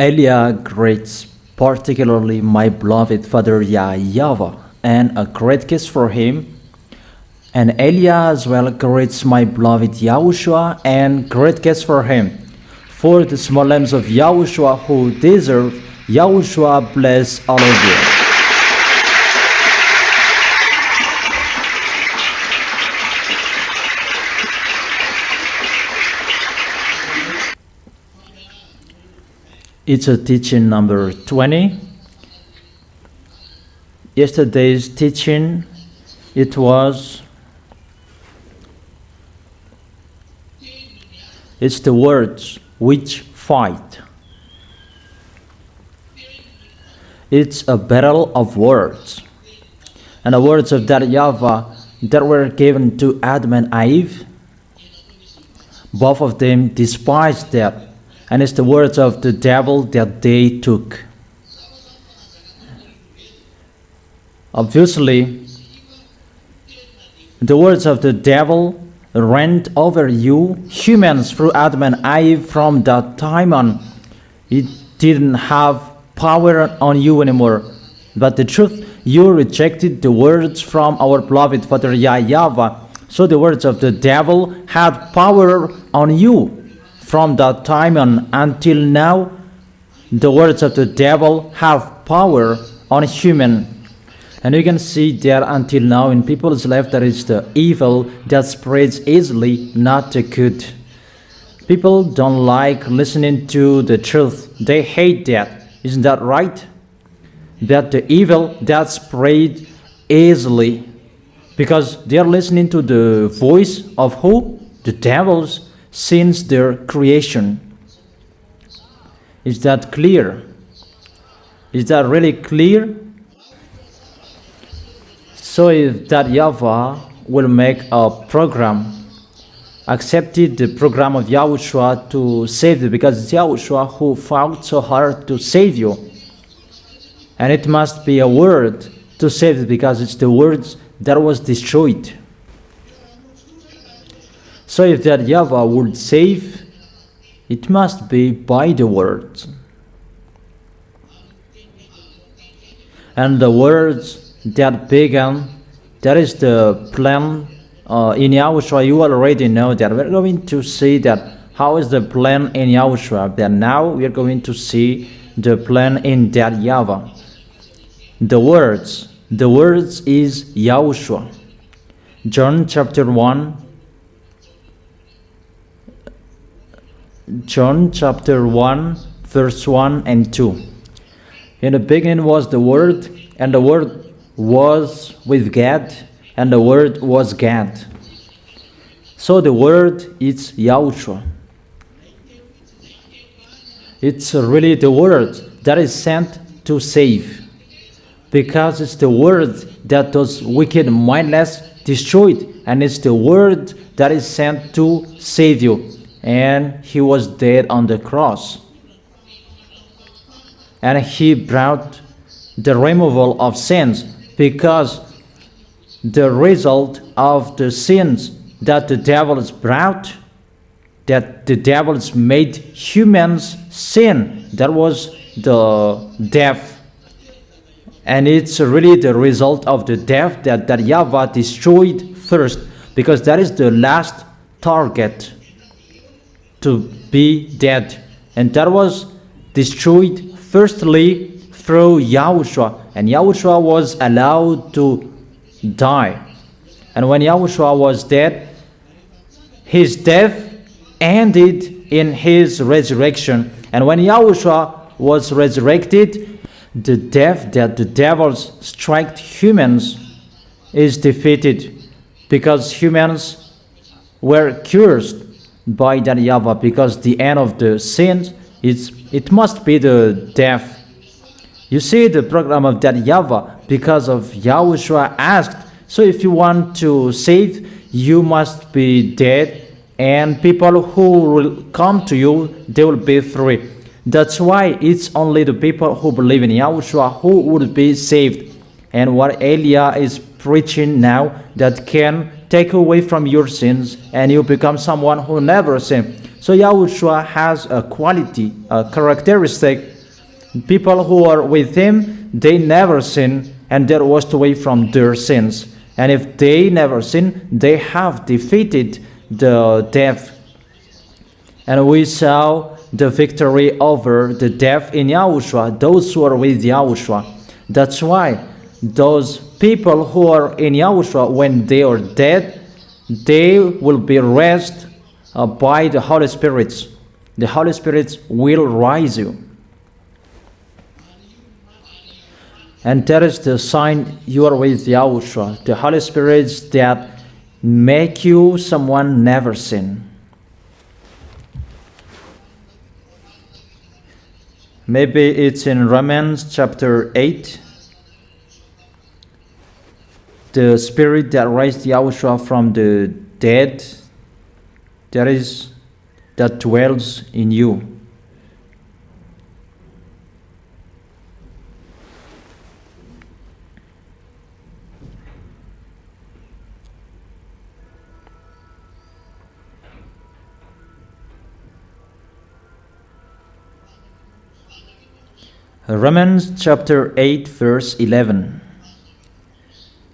Elia greets particularly my beloved father YAHVAH, and a great kiss for him. And Elia as well greets my beloved YAHOSHUA, and great kiss for him. For the small lambs of YAHOSHUA who deserve, YAHOSHUA bless all of you. It's a teaching number 20. Yesterday's teaching, it's the words which fight. It's a battle of words. And the words of that YAHVAH that were given to Adam and Eve, both of them despised that. And it's the words of the devil that they took. Obviously, the words of the devil reigned over you, humans, through Adam and Eve. From that time on, it didn't have power on you anymore. But the truth, you rejected the words from our beloved Father YAHVAH. So the words of the devil had power on you. From that time on until now, the words of the devil have power on human. And you can see that until now in people's life there is the evil that spreads easily, not the good. People don't like listening to the truth. They hate that. Isn't that right? That the evil that spreads easily, because they are listening to the voice of who? The devils, since their creation. Is that clear? Is that really clear? So if that YAHVAH will make a program, accepted the program of YAHOSHUA to save you, because it's YAHOSHUA who fought so hard to save you. And it must be a word to save you, because it's the words that was destroyed. So if that YAHVAH would save, it must be by the words. And the words that began, that is the plan in YAHOSHUA. You already know that. We're going to see that how is the plan in YAHOSHUA. That now we are going to see the plan in that YAHVAH. The words is YAHOSHUA. John chapter 1, verse 1 and 2. In the beginning was the Word, and the Word was with God, and the Word was God. So the Word is YAHOSHUA. It's really the Word that is sent to save, because it's the Word that those wicked, mindless destroyed, and it's the Word that is sent to save you. And he was dead on the cross. And he brought the removal of sins, because the result of the sins that the devil has brought, that the devil has made humans sin, that was the death. And it's really the result of the death that YAHVAH destroyed first, because that is the last target, to be dead. And that was destroyed firstly through YAHOSHUA. And YAHOSHUA was allowed to die. And when YAHOSHUA was dead, his death ended in his resurrection. And when YAHOSHUA was resurrected, the death that the devils strike humans is defeated, because humans were cursed by that YAHVAH, because the end of the sins it must be the death. You see the program of that YAHVAH, because of YAHOSHUA asked, so if you want to save, you must be dead, and people who will come to you, they will be free. That's why it's only the people who believe in YAHOSHUA who would be saved. And what Elia is preaching now, that can take away from your sins, and you become someone who never sinned. So YAHOSHUA has a quality, a characteristic People who are with him, they never sin, and they're washed away from their sins. And if they never sin, they have defeated the death. And we saw the victory over the death in Yahushua, those who are with Yahushua. That's why those people who are in Yahushua, when they are dead, they will be raised by the Holy Spirit. The Holy Spirit will rise you. And that is the sign you are with Yahushua. The Holy Spirit that make you someone never sin. Maybe it's in Romans chapter 8. The Spirit that raised Yahushua from the dead, that dwells in you. Romans chapter 8 verse 11.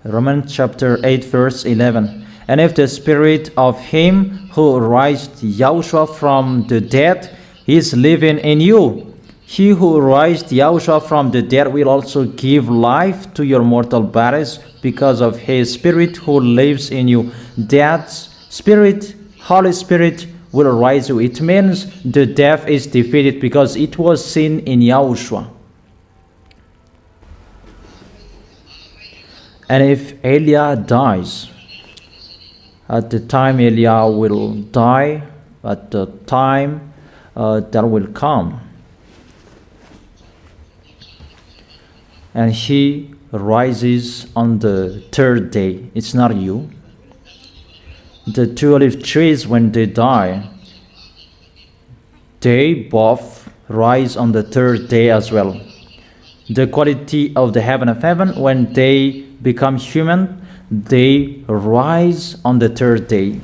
Romans chapter 8 verse 11. And if the Spirit of him who raised Yahushua from the dead is living in you, he who raised Yahushua from the dead will also give life to your mortal bodies because of his Spirit who lives in you. That Spirit, Holy Spirit, will rise you. It means the death is defeated because it was seen in Yahushua. And if Eliah dies, at the time Eliah will die, at the time that will come, and he rises on the third day. It's not you. The two olive trees, when they die, they both rise on the third day as well. The quality of the heaven of heaven, when they become human, they rise on the third day,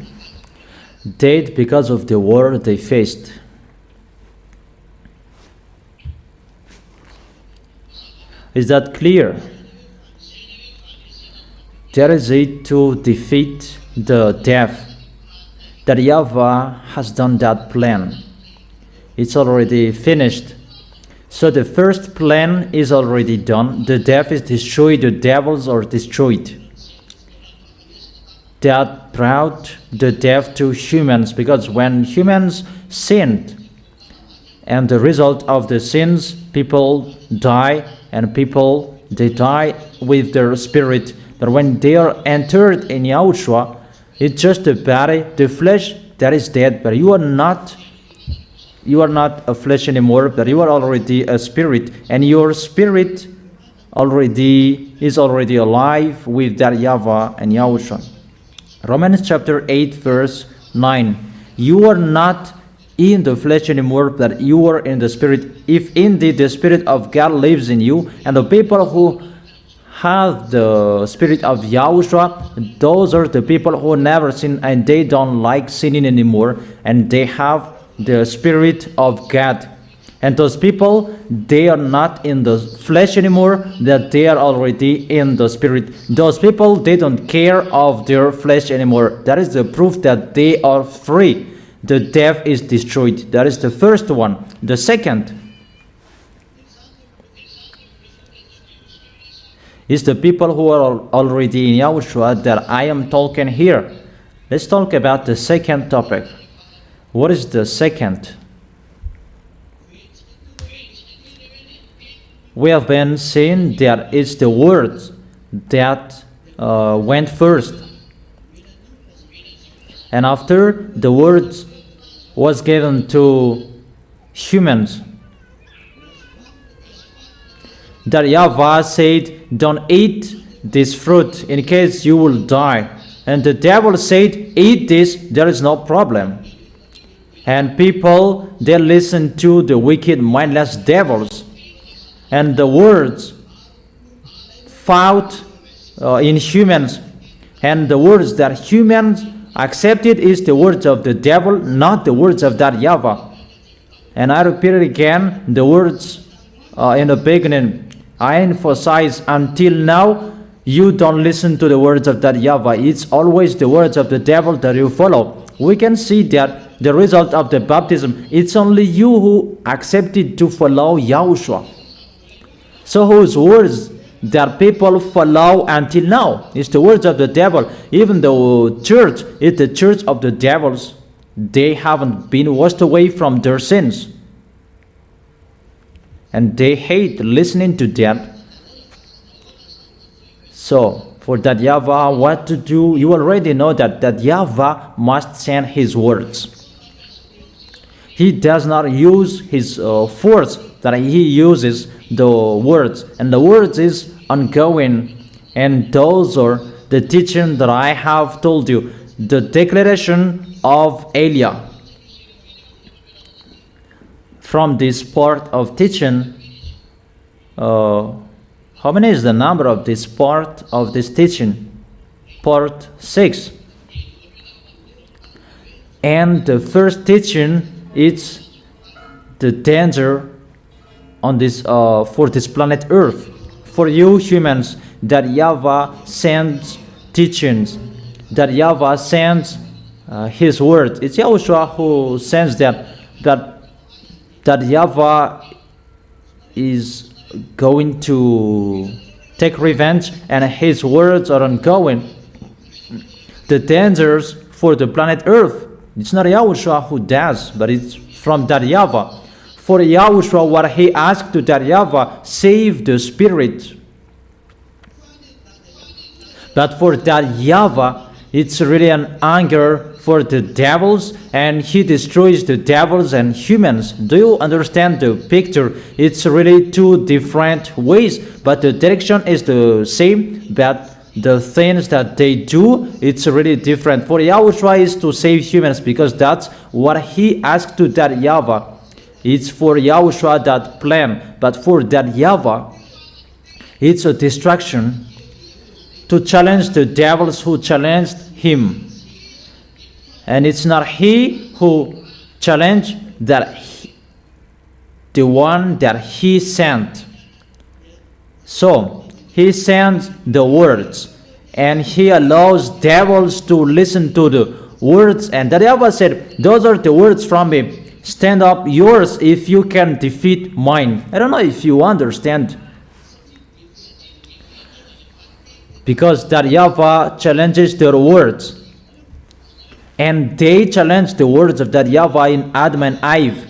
dead because of the war they faced. Is that clear? That is it, to defeat the death. That YAHVAH has done that plan. It's already finished. So the first plan is already done. The death is destroyed, the devils are destroyed. That brought the death to humans, because when humans sinned, and the result of the sins, people die, and people, they die with their spirit. But when they are entered in Yahushua, it's just the body, the flesh that is dead, but you are not a flesh anymore, but you are already a spirit, and your spirit is already alive with that YAHVAH and Yahushua. Romans chapter 8 verse 9. You are not in the flesh anymore, but you are in the spirit, if indeed the Spirit of God lives in you. And the people who have the Spirit of Yahushua, those are the people who never sin, and they don't like sinning anymore, and they have the Spirit of God. And those people, they are not in the flesh anymore, that they are already in the Spirit. Those people, they don't care of their flesh anymore. That is the proof that they are free. The death is destroyed. That is the first one. The second is the people who are already in Yahushua that I am talking here. Let's talk about the second topic. What is the second? We have been saying that it's the words that went first. And after the words was given to humans, that YAHVAH said, don't eat this fruit in case you will die. And the devil said, eat this, there is no problem. And people, they listen to the wicked, mindless devils. And the words fought in humans. And the words that humans accepted is the words of the devil, not the words of that YAHVAH. And I repeat it again, the words in the beginning, I emphasize until now, you don't listen to the words of that YAHVAH. It's always the words of the devil that you follow. We can see that the result of the baptism, it's only you who accepted to follow Yahushua. So whose words that people follow until now? It's the words of the devil. Even the church is the church of the devils. They haven't been washed away from their sins. And they hate listening to that. So, for that YAHVAH, what to do? You already know that YAHVAH must send his words. He does not use his force, that he uses the words. And the words is ongoing. And those are the teaching that I have told you. The declaration of Elia. From this part of teaching, how many is the number of this part of this teaching? Part 6. And the first teaching is the danger on this for this planet Earth. For you humans, that YAHVAH sends teachings, that YAHVAH sends his word. It's Yahushua who sends that YAHVAH is going to take revenge, and his words are ongoing. The dangers for the planet Earth, it's not Yahushua who does, but it's from that YAHVAH. For Yahushua, what he asked to that YAHVAH, save the spirit. But for that YAHVAH, it's really an anger for the devils, and he destroys the devils and humans. Do you understand the picture? It's really two different ways, but the direction is the same, but the things that they do, it's really different. For Yahushua is to save humans, because that's what he asked to that YAHVAH. It's for Yahushua that plan, but for that YAHVAH, it's a distraction to challenge the devils who challenged him. And it's not he who challenged, the one that he sent. So he sends the words, and he allows devils to listen to the words. And the devil said, those are the words from me. Stand up yours if you can defeat mine. I don't know if you understand. Because that YAHVAH challenges their words. And they challenge the words of that YAHVAH in Adam and Eve.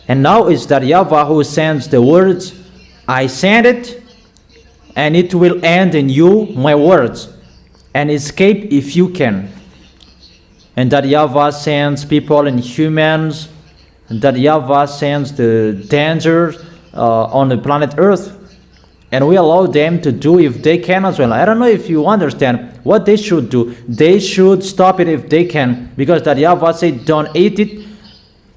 And now it's that YAHVAH who sends the words, I send it, and it will end in you, my words, and escape if you can. And that YAHVAH sends people and humans, and that YAHVAH sends the dangers on the planet Earth. And we allow them to do if they can as well. I don't know if you understand what they should do. They should stop it if they can, because that YAHVAH said, don't eat it,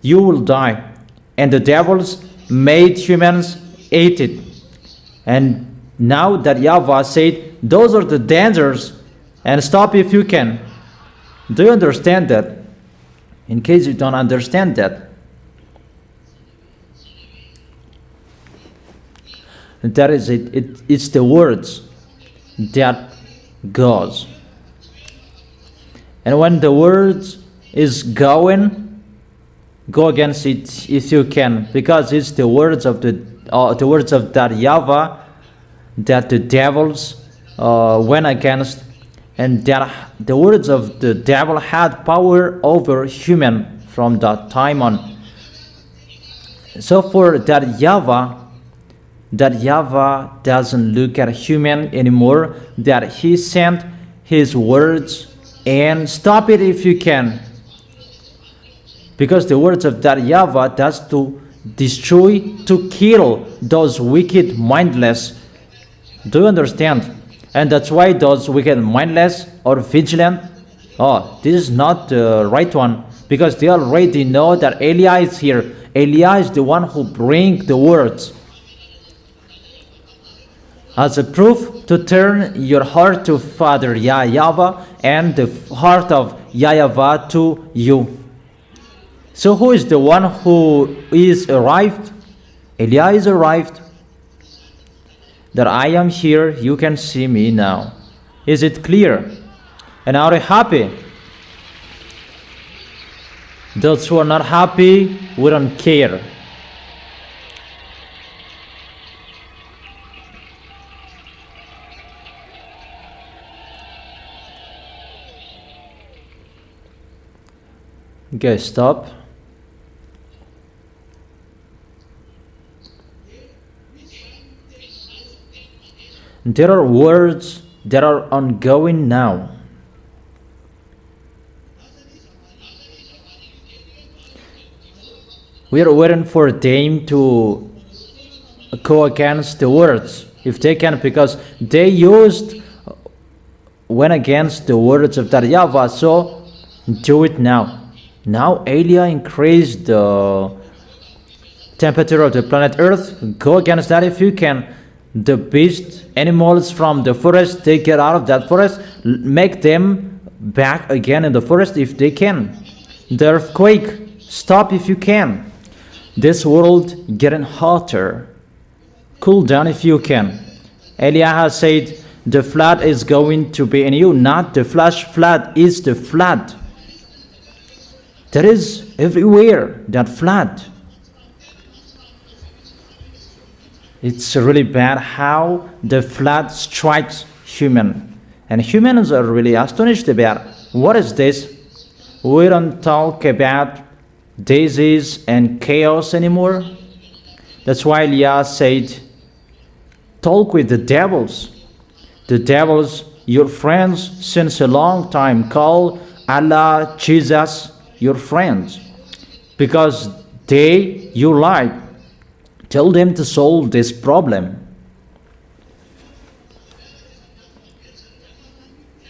you will die. And the devils made humans eat it. And now that YAHVAH said, those are the dangers, and stop if you can. Do you understand that? In case you don't understand that. That is it. It's the words that goes. And when the words is going, go against it if you can, because it's the words of the words of that YAHVAH that the devils went against, and that the words of the devil had power over human from that time on. So for that YAHVAH doesn't look at human anymore, that he sent his words, and stop it if you can. Because the words of that YAHVAH does to destroy, to kill those wicked mindless. Do you understand? And that's why those wicked mindless or vigilant, oh, this is not the right one, because they already know that Elia is here. Elia is the one who brings the words. As a proof to turn your heart to Father YAHVAH and the heart of YAHVAH to you. So who is the one who is arrived? Elias arrived, that I am here, you can see me now. Is it clear? And are you happy? Those who are not happy, we don't care. Okay, stop. There are words that are ongoing now. We are waiting for them to go against the words, if they can, because they went against the words of that YAHVAH, so do it now. Now Elia increased the temperature of the planet Earth. Go against that if you can. The beasts, animals from the forest, they get out of that forest. Make them back again in the forest if they can. The earthquake, stop if you can. This world getting hotter. Cool down if you can. Elia has said the flood is going to be in you, not the flash flood, is the flood. There is everywhere that flood. It's really bad how the flood strikes human. And humans are really astonished about what is this? We don't talk about disease and chaos anymore. That's why Elia said, talk with the devils. The devils, your friends since a long time, call Allah, Jesus, your friends, because you like, tell them to solve this problem.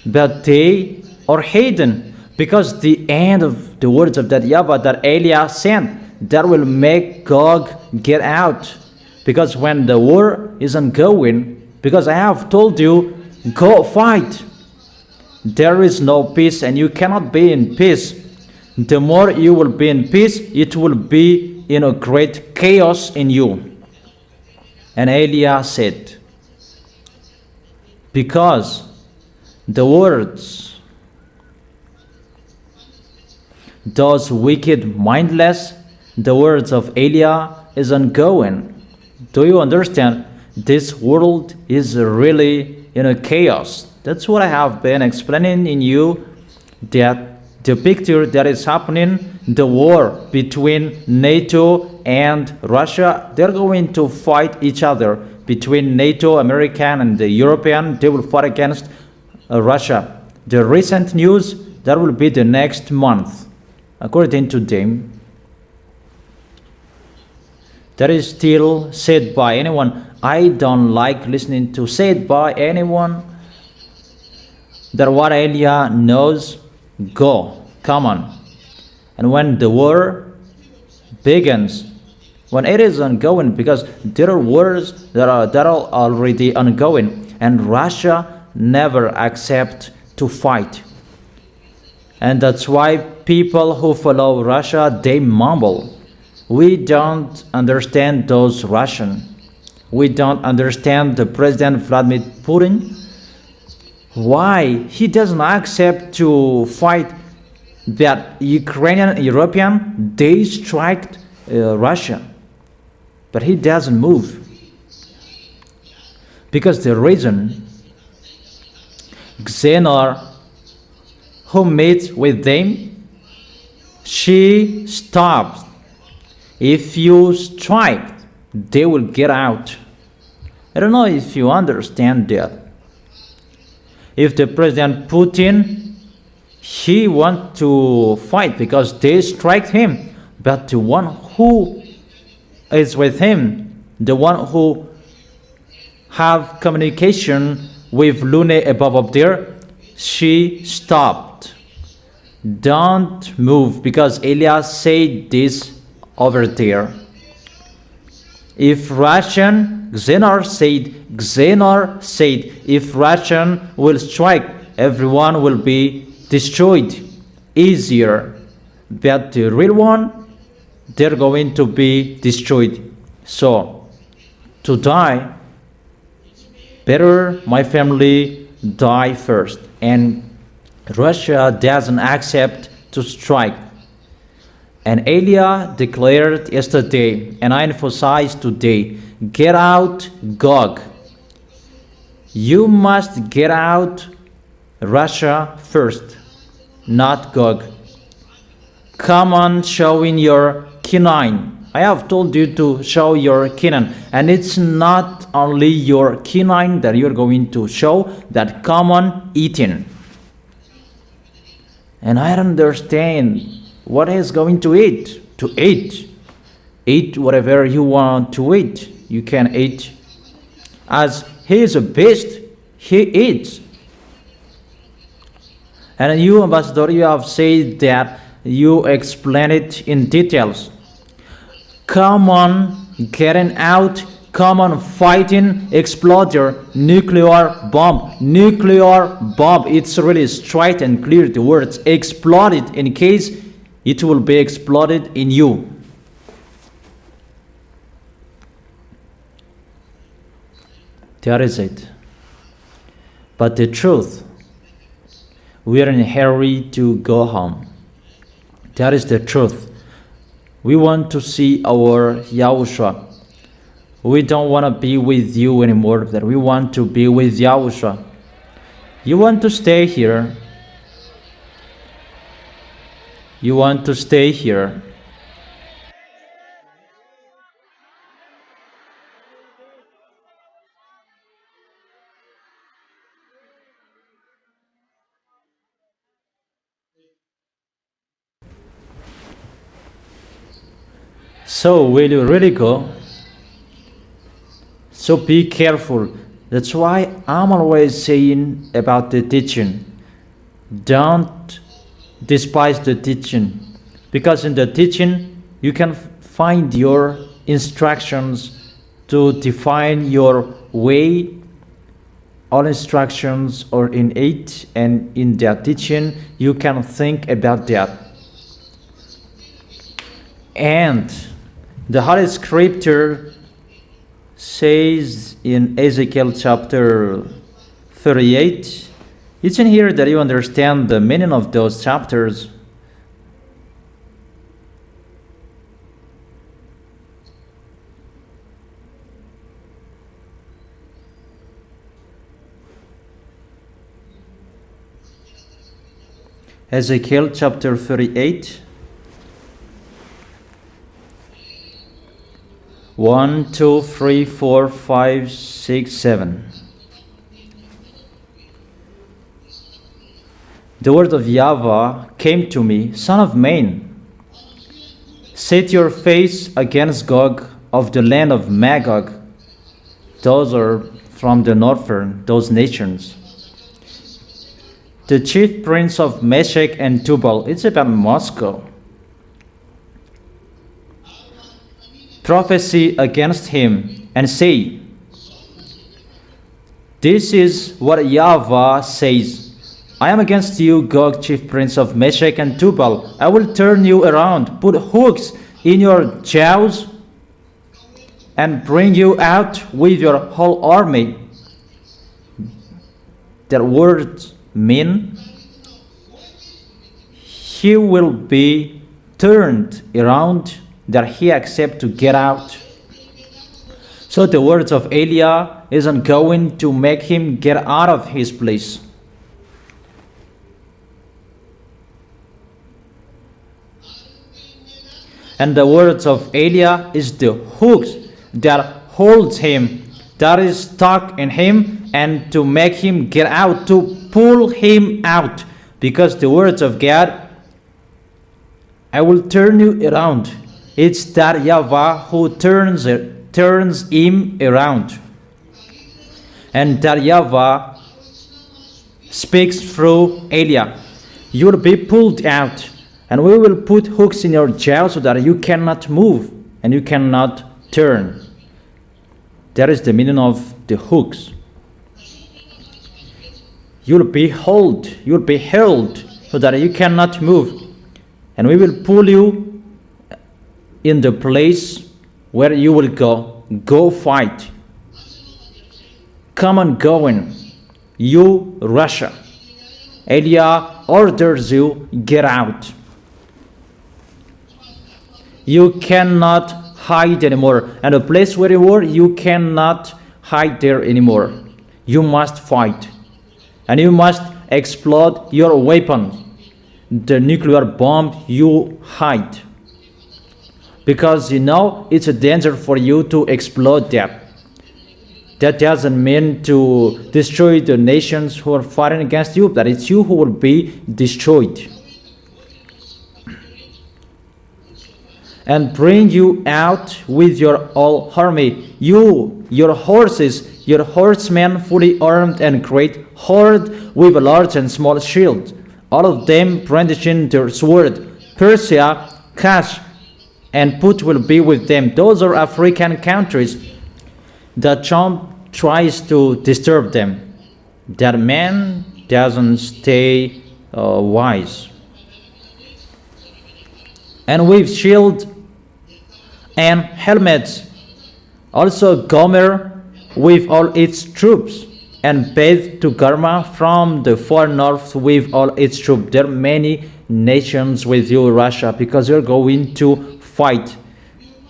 But they are hidden, because the end of the words of that YAHVAH that Elia sent, that will make Gog get out. Because when the war is ongoing, because I have told you, go fight. There is no peace and you cannot be in peace. The more you will be in peace, it will be in a great chaos in you. And Elia said, because the words, those wicked, mindless, the words of Elia is ongoing. Do you understand? This world is really in a chaos. That's what I have been explaining in you, that the picture that is happening, the war between NATO and Russia, they're going to fight each other. Between NATO, American, and the European, they will fight against Russia. The recent news, that will be the next month, according to them. That is still said by anyone. I don't like listening to said by anyone. That what Elia knows, go, come on. And when the war begins, when it is ongoing, because there are wars that are already ongoing, and Russia never accept to fight. And that's why people who follow Russia, they mumble. We don't understand those Russians. We don't understand the President Vladimir Putin. Why he doesn't accept to fight that Ukrainian, European, they strike Russia. But he doesn't move. Because the reason, Xenor, who meets with them, she stops. If you strike, they will get out. I don't know if you understand that. If the President Putin, he wants to fight because they strike him, but the one who is with him, the one who have communication with Lune above up there, she stopped. Don't move, because Elias said this over there. If Russian, Xenor said, if Russian will strike, everyone will be destroyed easier. But the real one, they're going to be destroyed So, to die, better my family die first. And Russia doesn't accept to strike. And Elia declared yesterday, and I emphasize today, get out, Gog. You must get out Russia first, not Gog. Come on, showing your canine. I have told you to show your canine, and it's not only your canine that you're going to show, that come on eating. And I don't understand what he's going to eat. To eat. Eat whatever you want to eat. You can eat. As he is a beast, he eats. And you, Ambassador, you have said that you explain it in details. Come on, getting out. Come on, fighting. Explode your nuclear bomb. Nuclear bomb. It's really straight and clear. The words exploded in case it will be exploded in you. That is it. But the truth, we are in a hurry to go home. That is the truth. We want to see our Yahushua. We don't want to be with you anymore, that we want to be with Yahushua. You want to stay here. You want to stay here. So will you really go? So be careful. That's why I'm always saying about the teaching. Don't despise the teaching. Because in the teaching, you can find your instructions to define your way. All instructions are in it, and in their teaching, you can think about that. And the Holy Scripture says in Ezekiel chapter 38, it's in here that you understand the meaning of those chapters. Ezekiel chapter 38. 1, 2, 3, 4, 5, 6, 7. The word of YAHVAH came to me, Son of man, set your face against Gog of the land of Magog. Those are from the northern, those nations. The chief prince of Meshech and Tubal. It's about Moscow. Prophesy against him and say, this is what YAHVAH says. I am against you, Gog, chief prince of Meshech and Tubal. I will turn you around, put hooks in your jaws, and bring you out with your whole army. That words mean he will be turned around, that he accept to get out. So the words of Elia isn't going to make him get out of his place. And the words of Elia is the hooks that holds him, that is stuck in him, and to make him get out, to pull him out. Because the words of God, I will turn you around. It's that YAHVAH who turns him around. And that YAHVAH speaks through Elia. You will be pulled out, and we will put hooks in your jaws so that you cannot move and you cannot turn. That is the meaning of the hooks. You'll be held so that you cannot move. And we will pull you in the place where you will go. Go fight. Come on, going. You, Russia. Elia orders you, get out. You cannot hide anymore. And the place where you were, you cannot hide there anymore. You must fight. And you must explode your weapons. The nuclear bomb, you hide. Because you know it's a danger for you to explode that. That doesn't mean to destroy the nations who are fighting against you, but it's you who will be destroyed. And bring you out with your whole army, you, your horses, your horsemen fully armed and great horde with a large and small shield, all of them brandishing their sword. Persia, Cush, and Put will be with them. Those are African countries. The Trump tries to disturb them. That man doesn't stay wise. And with shield and helmets, also Gomer with all its troops, and Beth to Garma from the far north with all its troops. There are many nations with you, Russia, because you're going to fight.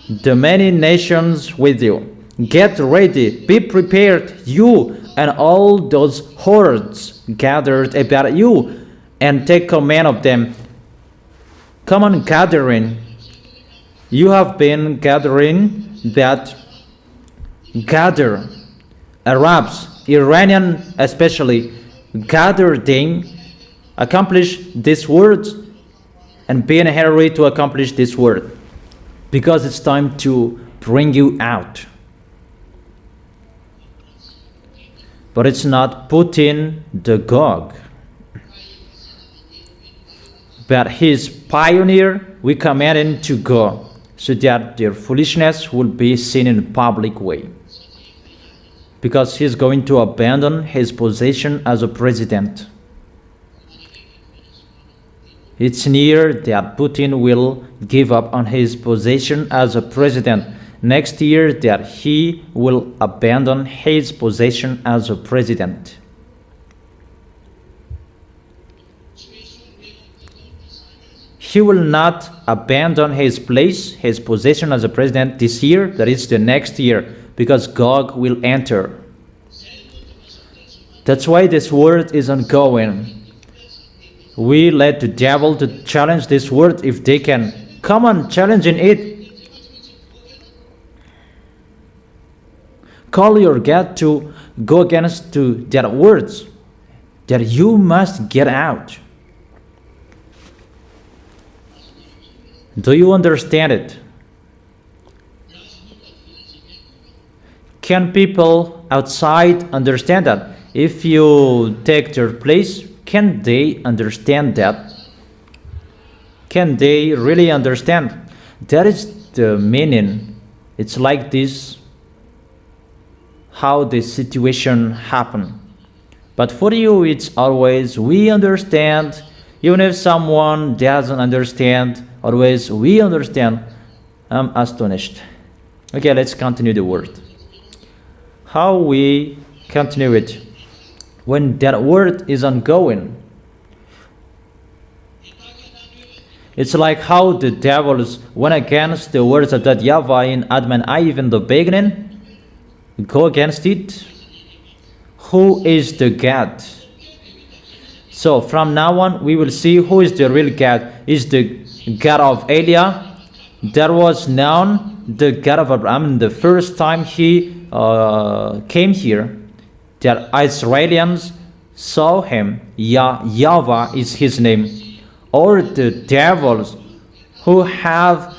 The many nations with you. Get ready, be prepared, you and all those hordes gathered about you, and take command of them. Come on, gathering. You have been gathering that. Gather. Arabs, Iranian especially, gather them, accomplish this word, and be in a hurry to accomplish this word, because it's time to bring you out. But it's not Putin the Gog, but his pioneer. We command him to go, so that their foolishness will be seen in a public way, because he's going to abandon his position as a president. It's near that Putin will give up on his position as a president. Next year that he will abandon his position as a president. He will not abandon his place, his position as a president this year, that is the next year, because Gog will enter. That's why this word is ongoing. We let the devil to challenge this word if they can. Come on, challenging it. Call your God to go against to that words, that you must get out. Do you understand it? Can people outside understand that? If you take their place, can they understand that? Can they really understand? That is the meaning. It's like this, how the situation happened. But for you, it's always we understand. Even if someone doesn't understand, always we understand. I'm astonished. Okay, let's continue the word. How we continue it? When that word is ongoing. It's like how the devils went against the words of that YAHVAH in Adam and Eve in the beginning. Go against it. Who is the God? So from now on, we will see who is the real God. Is the God of Elia? That was known, the God of Abraham. The first time he came here, the Israelians saw him. YAHVAH is his name. Or the devils who have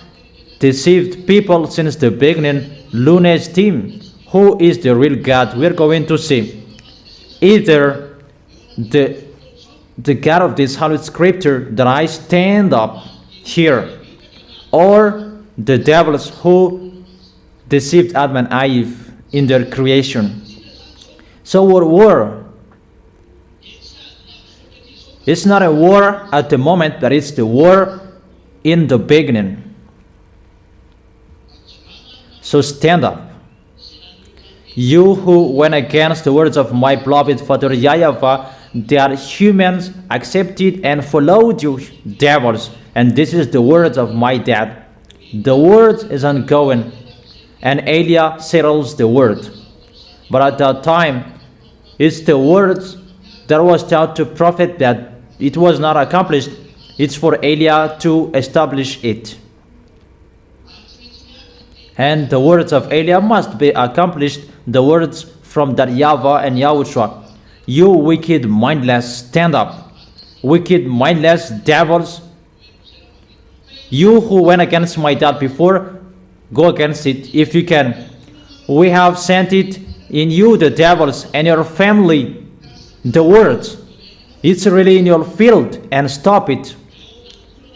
deceived people since the beginning, Lune's team. Who is the real God? We're going to see. Either the God of this Holy Scripture that I stand up here, or the devils who deceived Adam and Eve in their creation. So what war? It's not a war at the moment, but it's the war in the beginning. So stand up. You who went against the words of my beloved Father YAHVAH, that humans accepted and followed you devils. And this is the words of my dad. The word is ongoing, and Eliah settles the word. But at that time, it's the words that was taught to prophet that it was not accomplished. It's for Eliah to establish it. And the words of Eliah must be accomplished, the words from that YAHVAH and YAHOSHUA. You wicked, mindless, stand up. Wicked, mindless devils. You who went against my dad before, go against it if you can. We have sent it in you, the devils, and your family, the words. It's really in your field, and stop it.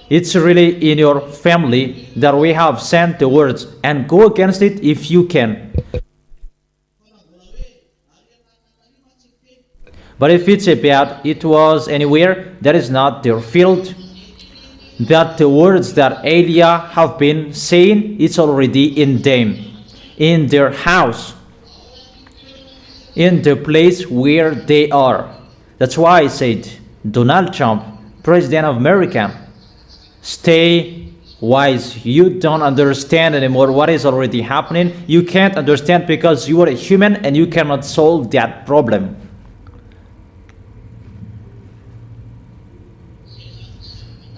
It's really in your family that we have sent the words, and go against it if you can. But if it's about it was anywhere, that is not their field. That the words that Eliah have been saying, it's already in them, in their house, in the place where they are. That's why I said, Donald Trump, President of America, stay wise. You don't understand anymore what is already happening. You can't understand because you are a human and you cannot solve that problem.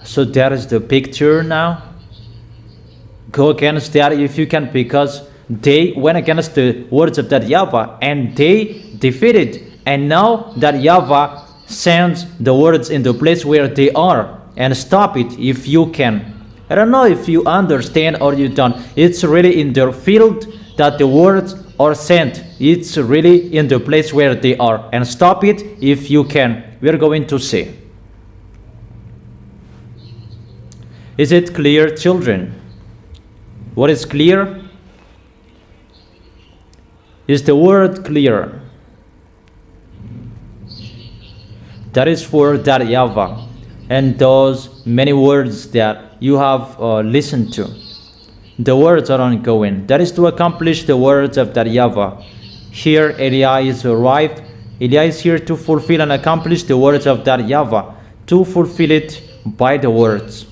So that is the picture now. Go against that if you can, because they went against the words of that YAHVAH and they defeated. And now that YAHVAH sends the words in the place where they are, and stop it if you can. I don't know if you understand or you don't. It's really in their field that the words are sent. It's really in the place where they are, and stop it if you can. We're going to see. Is it clear, children? What is clear? Is the word clear? That is for that YAHVAH and those many words that you have listened to. The words are ongoing. That is to accomplish the words of that YAHVAH. Here Eliah is arrived. Eliah is here to fulfill and accomplish the words of that YAHVAH, to fulfill it by the words.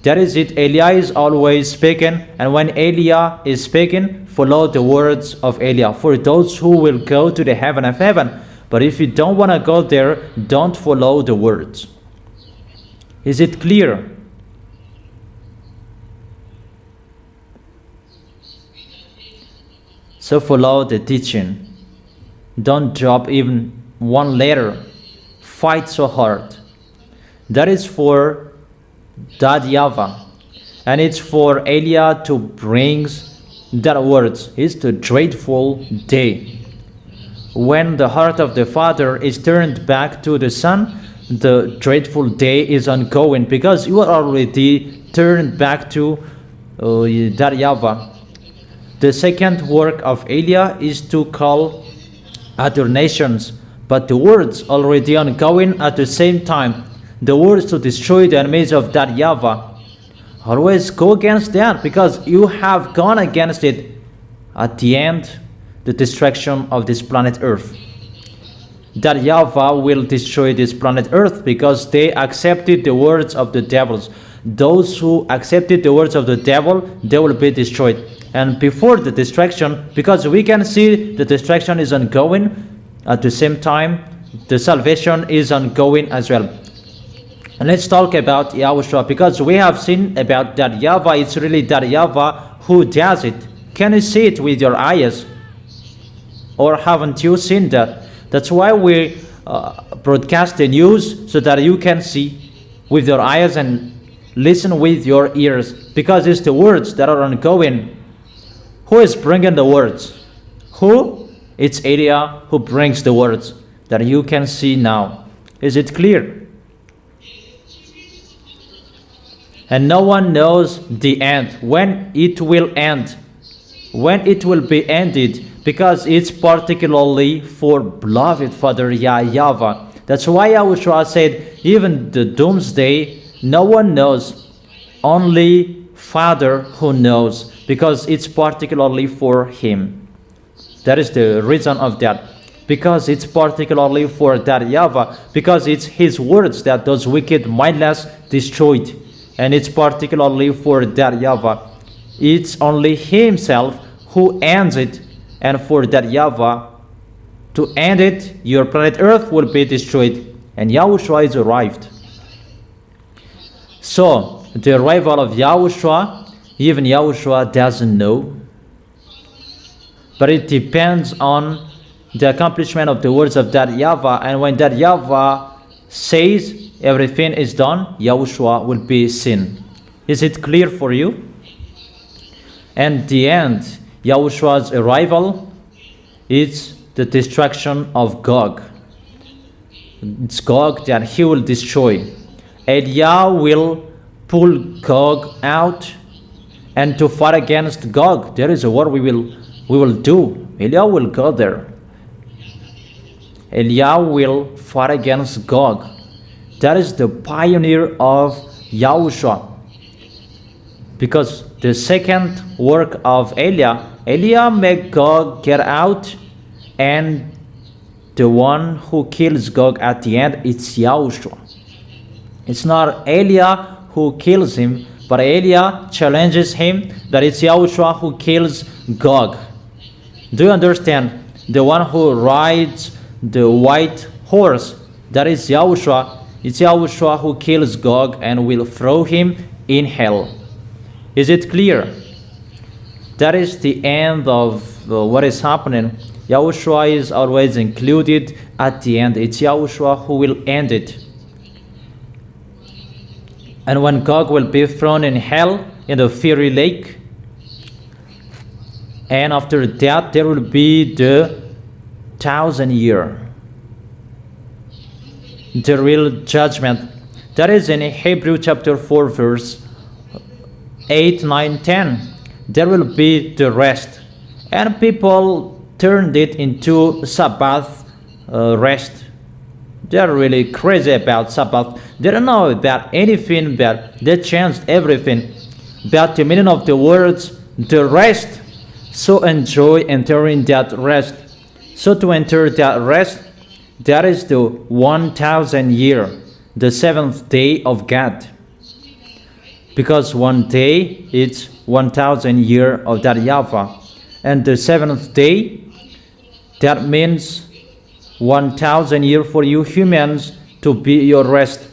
That is it. Eliah is always speaking, and when Eliah is speaking, follow the words of Eliah for those who will go to the heaven of heaven. But if you don't want to go there, don't follow the words. Is it clear? So follow the teaching. Don't drop even one letter. Fight so hard. That is for that YAHVAH, and it's for Eliah to bring that words. It's the dreadful day when the heart of the Father is turned back to the Son. The dreadful day is ongoing because you are already turned back to that YAHVAH. The second work of Eliah is to call other nations, but the words already ongoing at the same time. The words to destroy the enemies of that YAHVAH. Always go against that because you have gone against it. At the end, the destruction of this planet Earth. That YAHVAH will destroy this planet Earth because they accepted the words of the devils. Those who accepted the words of the devil, they will be destroyed. And before the destruction, because we can see the destruction is ongoing, at the same time, the salvation is ongoing as well. And let's talk about YAHOSHUA, because we have seen about that YAHVAH. It's really that YAHVAH who does it. Can you see it with your eyes? Or haven't you seen that? That's why we broadcast the news, so that you can see with your eyes and listen with your ears, because it's the words that are ongoing. Who is bringing the words? Who? It's Eliah who brings the words that you can see now. Is it clear? And no one knows the end, when it will end, when it will be ended, because it's particularly for beloved Father YAHVAH. That's why YAHOSHUA said, even the doomsday, no one knows. Only Father who knows, because it's particularly for him. That is the reason of that. Because it's particularly for that YAHVAH, because it's his words that those wicked mindless destroyed. And it's particularly for that YAHVAH. It's only himself who ends it. And for that YAHVAH to end it, your planet Earth will be destroyed. And Yahushua is arrived. So, the arrival of Yahushua, even Yahushua doesn't know. But it depends on the accomplishment of the words of that YAHVAH. And when that YAHVAH says everything is done, Yahushua will be seen. Is it clear for you? And the end, Yahushua's arrival, is the destruction of Gog. It's Gog that he will destroy. And Yah will pull Gog out, and to fight against Gog, there is a war we will do. Eliah will go there. Eliah will fight against Gog. That is the pioneer of Yahushua. Because the second work of Eliah make Gog get out, and the one who kills Gog at the end, it's Yahushua. It's not Eliah who kills him, but Eliah challenges him that it's Yahushua who kills Gog. Do you understand? The one who rides the white horse, that is Yahushua. It's Yahushua who kills Gog and will throw him in hell. Is it clear? That is the end of what is happening. Yahushua is always included at the end. It's Yahushua who will end it. And when Gog will be thrown in hell, in the fiery lake, and after that there will be the 1,000 year, the real judgment. That is in Hebrew chapter 4 verse 8, 9, 10. There will be the rest. And people turned it into Sabbath rest. They're really crazy about Sabbath. They don't know about anything, but they changed everything. But the meaning of the words, the rest. So enjoy entering that rest. So to enter that rest, that is the 1,000 year, the seventh day of God. Because one day it's 1,000 year of that YAHVAH. And the seventh day, that means 1,000 year for you humans to be your rest.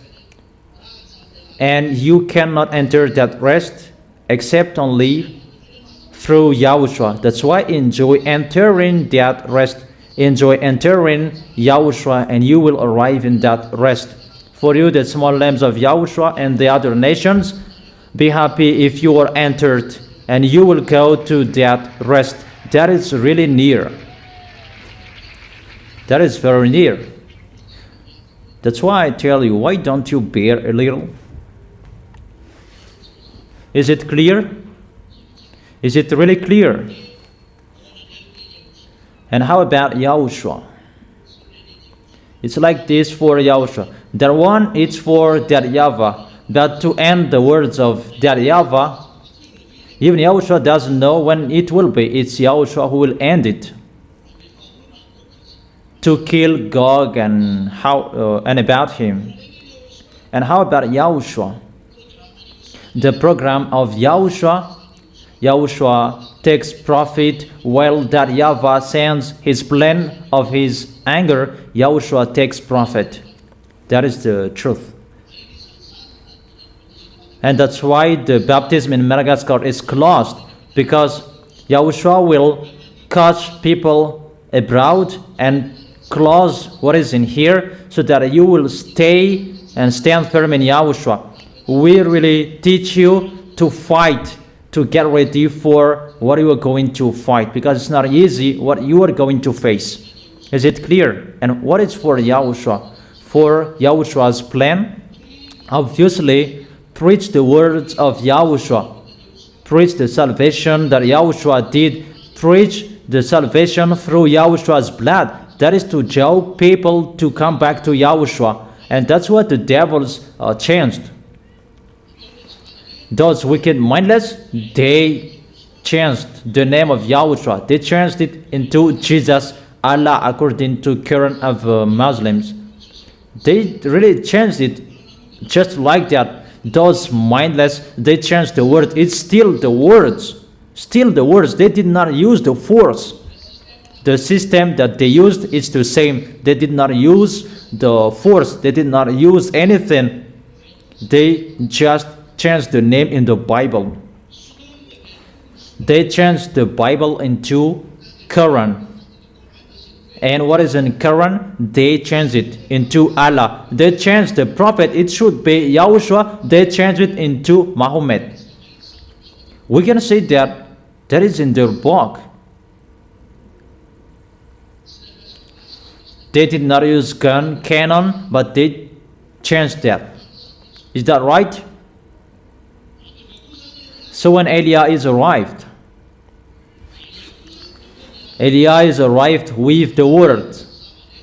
And you cannot enter that rest except only through Yahushua. That's why enjoy entering that rest. Enjoy entering Yahushua, and you will arrive in that rest. For you, the small lambs of Yahushua and the other nations, be happy if you are entered, and you will go to that rest. That is really near. That is very near. That's why I tell you, why don't you bear a little? Is it clear? Is it really clear? And how about Yahushua? It's like this for Yahushua. That one, it's for that YAHVAH. But to end the words of that YAHVAH, even Yahushua doesn't know when it will be. It's Yahushua who will end it. To kill Gog and and about him. And how about Yahushua? The program of Yahushua. Yahushua takes profit while that YAHVAH sends his plan of his anger. Yahushua takes profit. That is the truth. And that's why the baptism in Madagascar is closed, because Yahushua will catch people abroad and close what is in here, so that you will stay and stand firm in Yahushua. We really teach you to fight, to get ready for what you are going to fight, because it's not easy what you are going to face. Is it clear? And what is for Yahushua? For Yahushua's plan, obviously, preach the words of Yahushua. Preach the salvation that Yahushua did. Preach the salvation through Yahushua's blood. That is to draw people to come back to Yahushua. And that's what the devils changed. those wicked mindless, they changed the name of Yahushua. They changed it into Jesus, Allah, according to current of Muslims. They really changed it just like that. Those mindless, they changed the word. It's still the words. Still the words. They did not use the force. The system that they used is the same. They did not use the force. They did not use anything. They just changed the name in the Bible. They changed the Bible into Quran. And what is in Quran? They changed it into Allah. They changed the prophet. It should be Yahushua. They changed it into Muhammad. We can say that is in their book. They did not use canon, but they changed that. Is that right? So when Elias arrived with the word,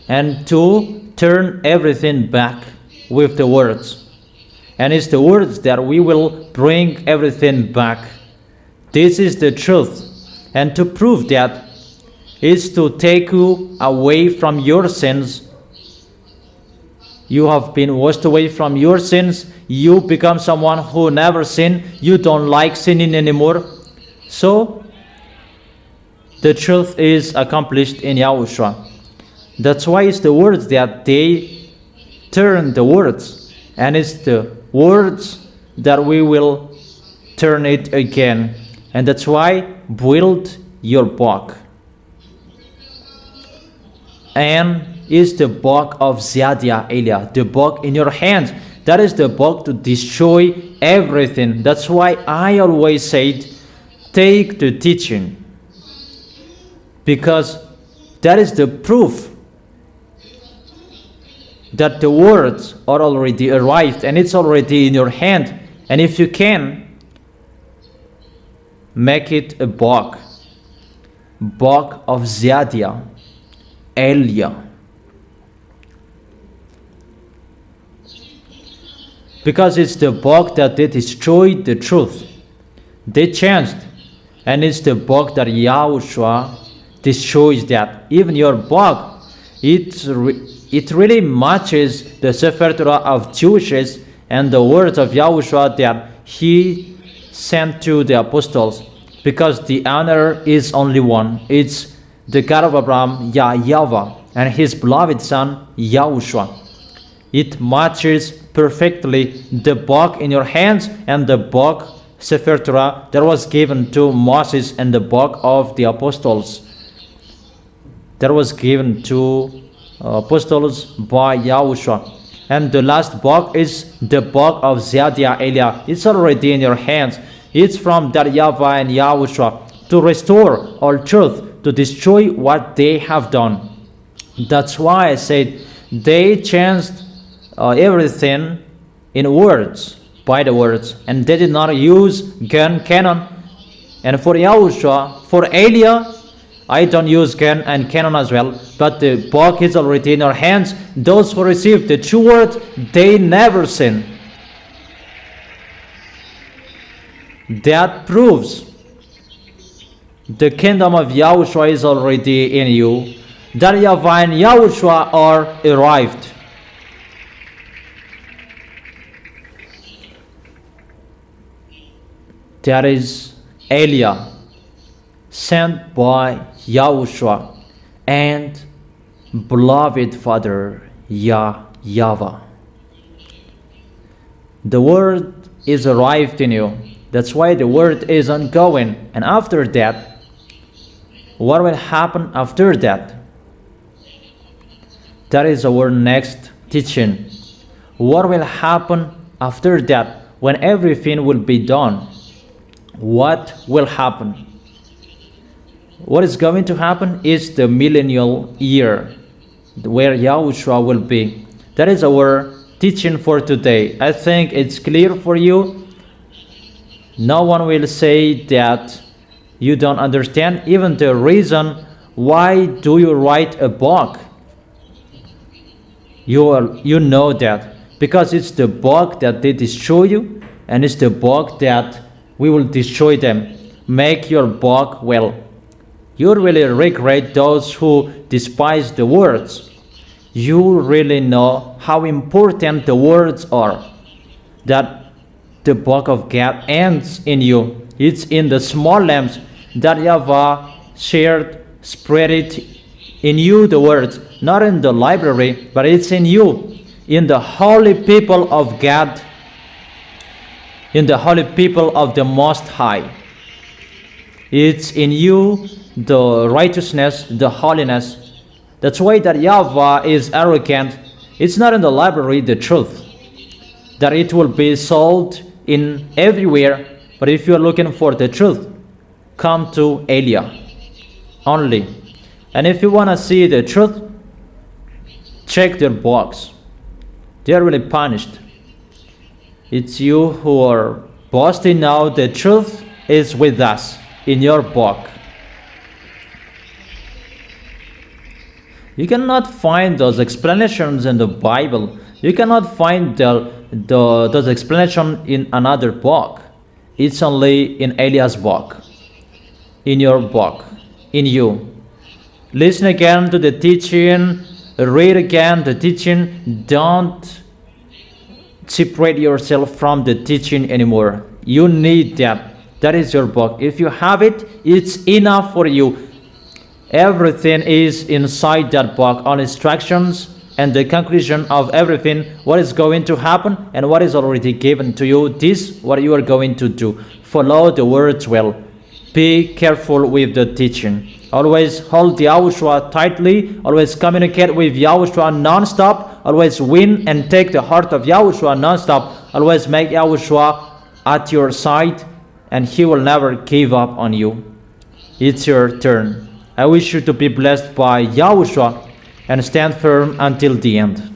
and to turn everything back with the words. And it's the words that we will bring everything back. This is the truth. And to prove that is to take you away from your sins. You have been washed away from your sins. You become someone who never sinned. You don't like sinning anymore. So the truth is accomplished in Yahushua. That's why it's the words that they turn the words. And it's the words that we will turn it again. And that's why build your book. And is the book of Ziadia Elia, the book in your hands. That is the book to destroy everything. That's why I always said, take the teaching. Because that is the proof that the words are already arrived and it's already in your hand. And if you can, make it a book of Ziadia Elia. Because it's the book that they destroyed the truth. They changed. And it's the book that Yahushua destroys that. Even your book, it really matches the Sefer Torah of Jewishes and the words of Yahushua that he sent to the apostles. Because the honor is only one. It's the God of Abraham, YAHVAH, and his beloved son, Yahushua. It matches perfectly the book in your hands and the book, Sefer Torah, that was given to Moses and the book of the apostles. That was given to apostles by Yahushua. And the last book is the book of Ziadia Elia. It's already in your hands. It's from that YAHVAH and Yahushua to restore all truth, to destroy what they have done. That's why I said they changed everything in words, by the words, and they did not use canon. And for Yahushua, for Elia, I don't use and canon as well, but the book is already in your hands. Those who receive the true word, they never sin. That proves the kingdom of Yahushua is already in you. That YAHVAH and Yahushua are arrived. That is Elia, sent by Yahushua and beloved Father YAHVAH. The word is arrived in you. That's why the word is ongoing. And after that, what will happen after that? That is our next teaching. What will happen after that when everything will be done? What will happen? What is going to happen is the millennial year where Yahushua will be. That is our teaching for today. I think it's clear for you. No one will say that you don't understand. Even the reason why do you write a book? You know that. Because it's the book that they destroy you. and it's the book that we will destroy them. Make your book well. You really regret those who despise the words. You really know how important the words are. That the book of God ends in you. It's in the small lamps that YAHVAH shared, spread it in you, the words, not in the library, but it's in you, in the holy people of God, in the holy people of the Most High. It's in you, the righteousness, the holiness. That's why that YAHVAH is arrogant. It's not in the library, the truth, that it will be sold in everywhere. But if you're looking for the truth, come to Elia only. And if you want to see the truth, check their books. They are really punished. It's you who are boasting now. The truth is with us in your book. You cannot find those explanations in the Bible. You cannot find those explanations in another book. It's only in Eliah's book, in your book, in you. Listen again to the teaching. Read again the teaching. Don't separate yourself from the teaching anymore. You need that. That is your book. If you have it, it's enough for you. Everything is inside that book, all instructions and the conclusion of everything, what is going to happen and what is already given to you. This what you are going to do. Follow the words well. Be careful with the teaching. Always hold YAHOSHUA tightly. Always communicate with YAHOSHUA non-stop. Always win and take the heart of YAHOSHUA non-stop. Always make YAHOSHUA at your side, and He will never give up on you. It's your turn. I wish you to be blessed by YAHOSHUA and stand firm until the end.